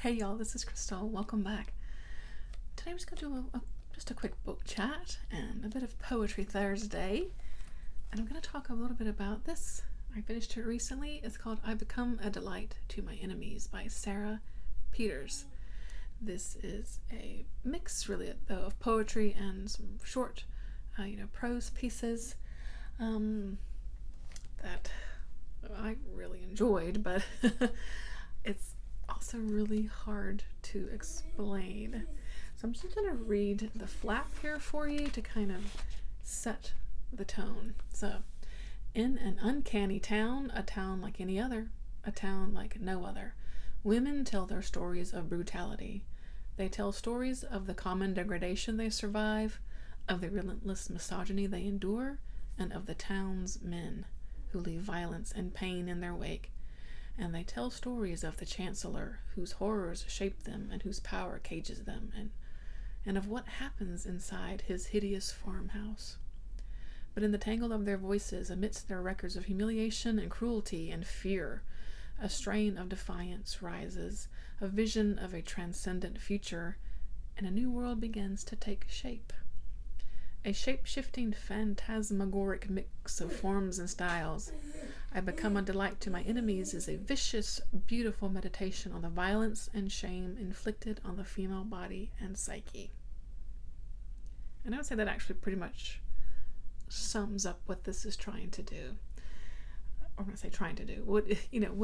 Hey y'all, this is Crystal. Welcome back. Today I'm just going to do just a quick book chat and a bit of Poetry Thursday. And I'm going to talk a little bit about this. I finished it recently. It's called I Become a Delight to My Enemies by Sara Peters. This is a mix, really, though, of poetry and some short, prose pieces that I really enjoyed, but it's also really hard to explain. So I'm just going to read the flap here for you to kind of set the tone. So, in an uncanny town, a town like any other, a town like no other, women tell their stories of brutality. They tell stories of the common degradation they survive, of the relentless misogyny they endure, and of the town's men who leave violence and pain in their wake. And they tell stories of the chancellor whose horrors shape them and whose power cages them, and of what happens inside his hideous farmhouse. But in the tangle of their voices, amidst their records of humiliation and cruelty and fear, a strain of defiance rises, a vision of a transcendent future, and a new world begins to take shape. A shape-shifting, phantasmagoric mix of forms and styles. I Become a Delight to My Enemies is a vicious, beautiful meditation on the violence and shame inflicted on the female body and psyche. And I would say that actually pretty much sums up what this is trying to do. Or when I say trying to do, what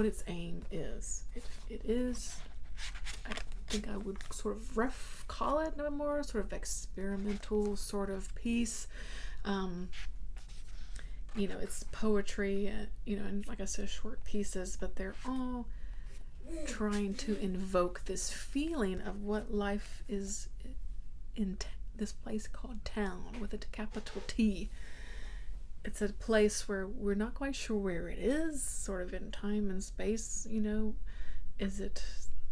its aim is. It is, I think I would sort of call it a more sort of experimental sort of piece. It's poetry, and like I said, short pieces, but they're all trying to invoke this feeling of what life is in this place called town, with a capital T. It's a place where we're not quite sure where it is, sort of in time and space. Is it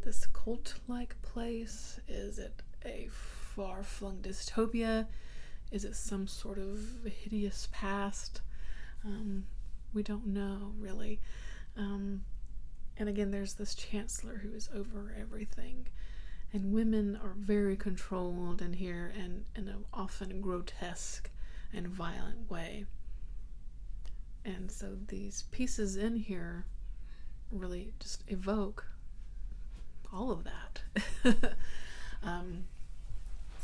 this cult-like place? Is it a far-flung dystopia? Is it some sort of hideous past? We don't know, really. And again, there's this chancellor who is over everything. And women are very controlled in here, and in an often grotesque and violent way. And so these pieces in here really just evoke all of that.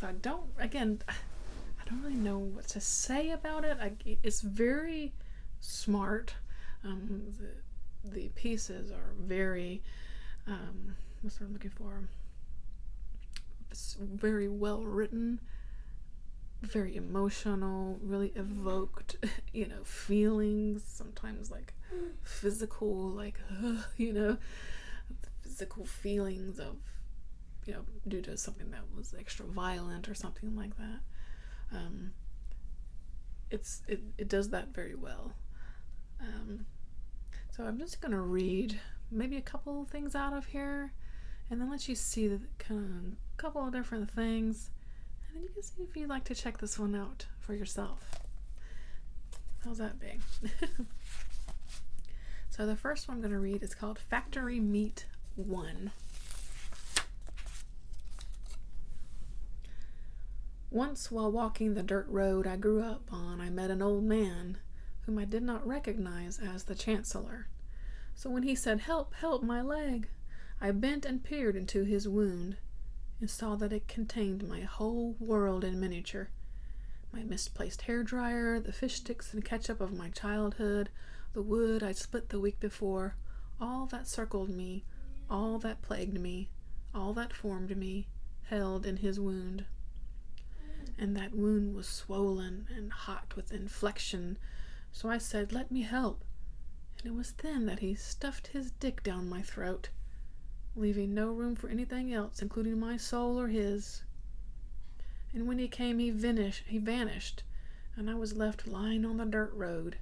So I don't really know what to say about it. It's very smart. The pieces are very, what's what I'm looking for? It's very well written, very emotional, really evoked, feelings, sometimes like physical, physical feelings of, due to something that was extra violent or something like that. It does that very well. So I'm just gonna read maybe a couple of things out of here, and then let you see the kind of couple of different things, and then you can see if you'd like to check this one out for yourself. How's that big? So the first one I'm gonna read is called Factory Meat 1. Once, while walking the dirt road I grew up on, I met an old man whom I did not recognize as the chancellor. So when he said, "Help, help, my leg," I bent and peered into his wound and saw that it contained my whole world in miniature. My misplaced hairdryer, the fish sticks and ketchup of my childhood, the wood I'd split the week before, all that circled me, all that plagued me, all that formed me, held in his wound. And that wound was swollen and hot with inflection, so I said, "Let me help." And it was then that he stuffed his dick down my throat, leaving no room for anything else, including my soul or his. And when he came, he vanished, and I was left lying on the dirt road,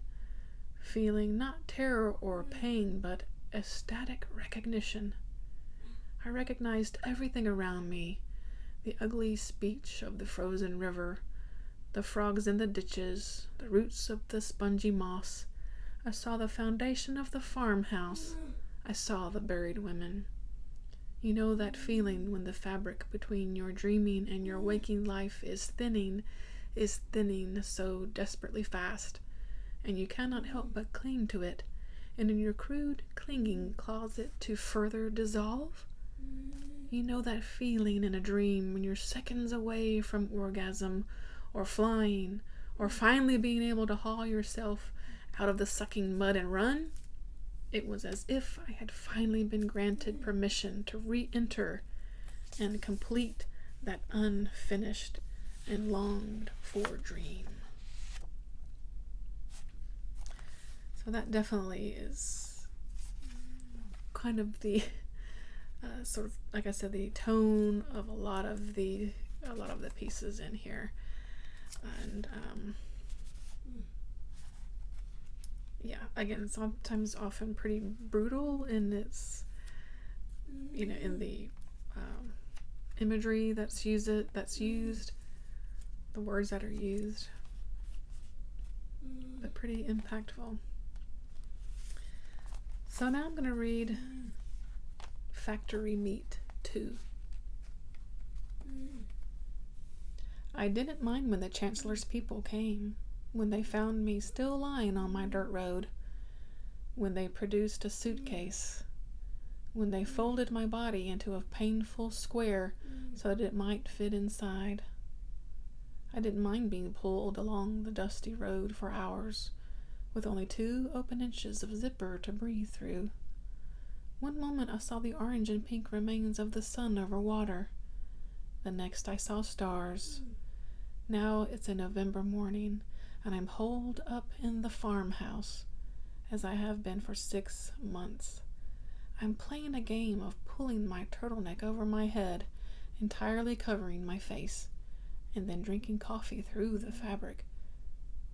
feeling not terror or pain, but ecstatic recognition. I recognized everything around me. The ugly speech of the frozen river, the frogs in the ditches, the roots of the spongy moss. I saw the foundation of the farmhouse. I saw the buried women. You know that feeling when the fabric between your dreaming and your waking life is thinning so desperately fast, and you cannot help but cling to it, and in your crude clinging cause it to further dissolve? You know that feeling in a dream when you're seconds away from orgasm, or flying, or finally being able to haul yourself out of the sucking mud and run? It was as if I had finally been granted permission to re-enter and complete that unfinished and longed for dream. So that definitely is kind of the sort of, like I said, the tone of a lot of the pieces in here. And yeah, again, sometimes often pretty brutal in its, in the imagery that's used, the words that are used, but pretty impactful. So now I'm going to read Factory Meat 2. I didn't mind when the Chancellor's people came, when they found me still lying on my dirt road, when they produced a suitcase, when they folded my body into a painful square so that it might fit inside. I didn't mind being pulled along the dusty road for hours, with only 2 open inches of zipper to breathe through. One moment I saw the orange and pink remains of the sun over water. The next I saw stars. Now it's a November morning, and I'm holed up in the farmhouse, as I have been for 6 months. I'm playing a game of pulling my turtleneck over my head, entirely covering my face, and then drinking coffee through the fabric.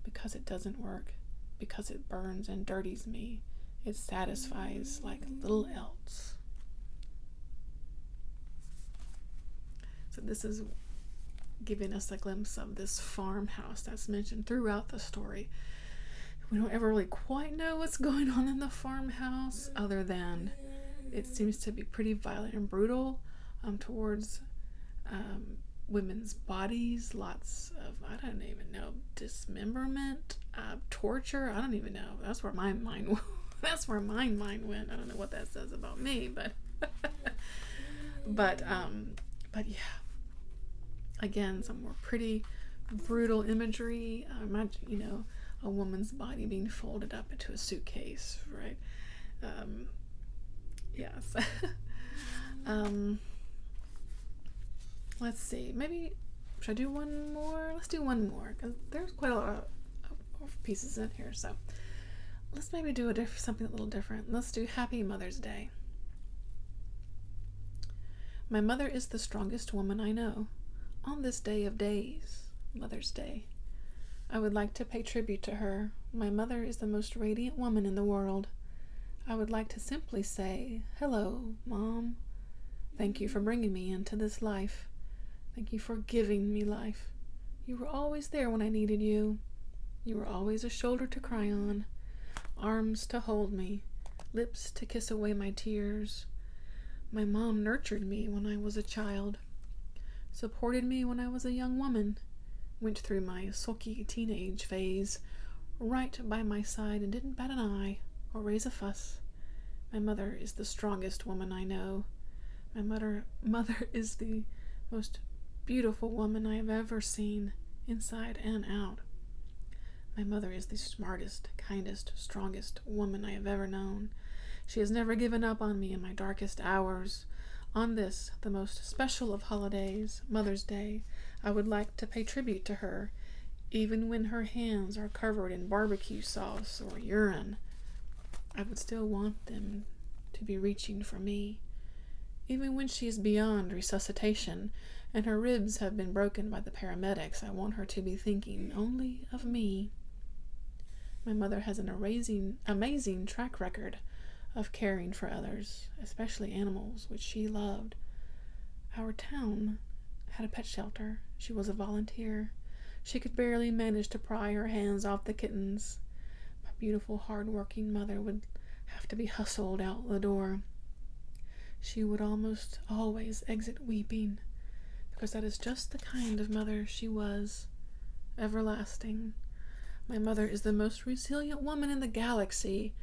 Because it doesn't work, because it burns and dirties me, it satisfies like little else. So this is giving us a glimpse of this farmhouse that's mentioned throughout the story. We don't ever really quite know what's going on in the farmhouse, other than it seems to be pretty violent and brutal towards women's bodies. Lots of, I don't even know, dismemberment, torture. I don't even know. That's where my mind went. I don't know what that says about me, but but yeah. Again, some more pretty brutal imagery. Imagine, a woman's body being folded up into a suitcase, right? Yes. Let's see. Maybe, should I do one more? Let's do one more, because there's quite a lot of pieces in here. So let's maybe do something a little different. Let's do Happy Mother's Day. My mother is the strongest woman I know. On this day of days, Mother's Day, I would like to pay tribute to her. My mother is the most radiant woman in the world. I would like to simply say, hello, Mom. Thank you for bringing me into this life. Thank you for giving me life. You were always there when I needed you. You were always a shoulder to cry on, arms to hold me, lips to kiss away my tears. My mom nurtured me when I was a child, supported me when I was a young woman, went through my sulky teenage phase, right by my side and didn't bat an eye or raise a fuss. My mother is the strongest woman I know. My mother is the most beautiful woman I have ever seen, inside and out. My mother is the smartest, kindest, strongest woman I have ever known. She has never given up on me in my darkest hours. On this, the most special of holidays, Mother's Day, I would like to pay tribute to her, even when her hands are covered in barbecue sauce or urine. I would still want them to be reaching for me. Even when she is beyond resuscitation and her ribs have been broken by the paramedics, I want her to be thinking only of me. My mother has an amazing track record of caring for others, especially animals, which she loved. Our town had a pet shelter. She was a volunteer. She could barely manage to pry her hands off the kittens. My beautiful, hard-working mother would have to be hustled out the door. she would almost always exit weeping, because that is just the kind of mother she was. Everlasting. My mother is the most resilient woman in the galaxy.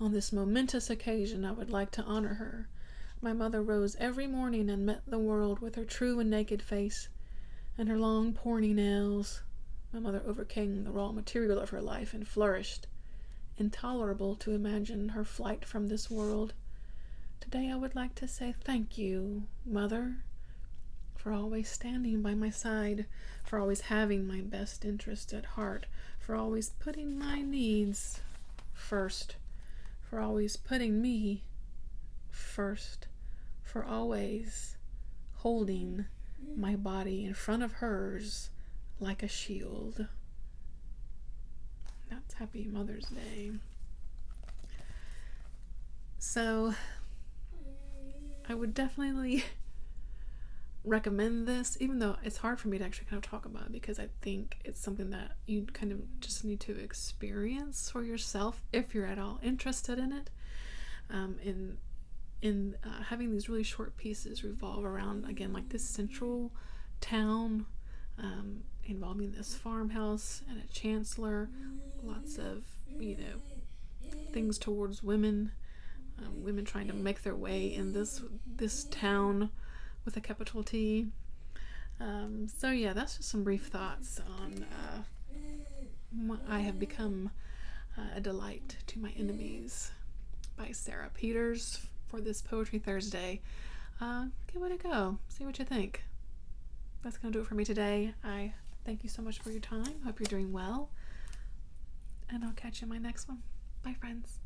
On this momentous occasion, I would like to honor her. My mother rose every morning and met the world with her true and naked face and her long, pointy nails. My mother overcame the raw material of her life and flourished. Intolerable to imagine her flight from this world. Today I would like to say thank you, Mother, for always standing by my side, for always having my best interests at heart, for always putting my needs first, for always putting me first, for always holding my body in front of hers like a shield. That's Happy Mother's Day. So, I would definitely recommend this, even though it's hard for me to actually kind of talk about it, because I think it's something that you kind of just need to experience for yourself if you're at all interested in it. In having these really short pieces revolve around, again, like this central town, involving this farmhouse and a chancellor, lots of, things towards women, women trying to make their way in this town with a capital T. So yeah, that's just some brief thoughts on I Have Become a Delight to My Enemies by Sara Peters for this Poetry Thursday. Give it a go. See what you think. That's going to do it for me today. I thank you so much for your time. Hope you're doing well. And I'll catch you in my next one. Bye, friends.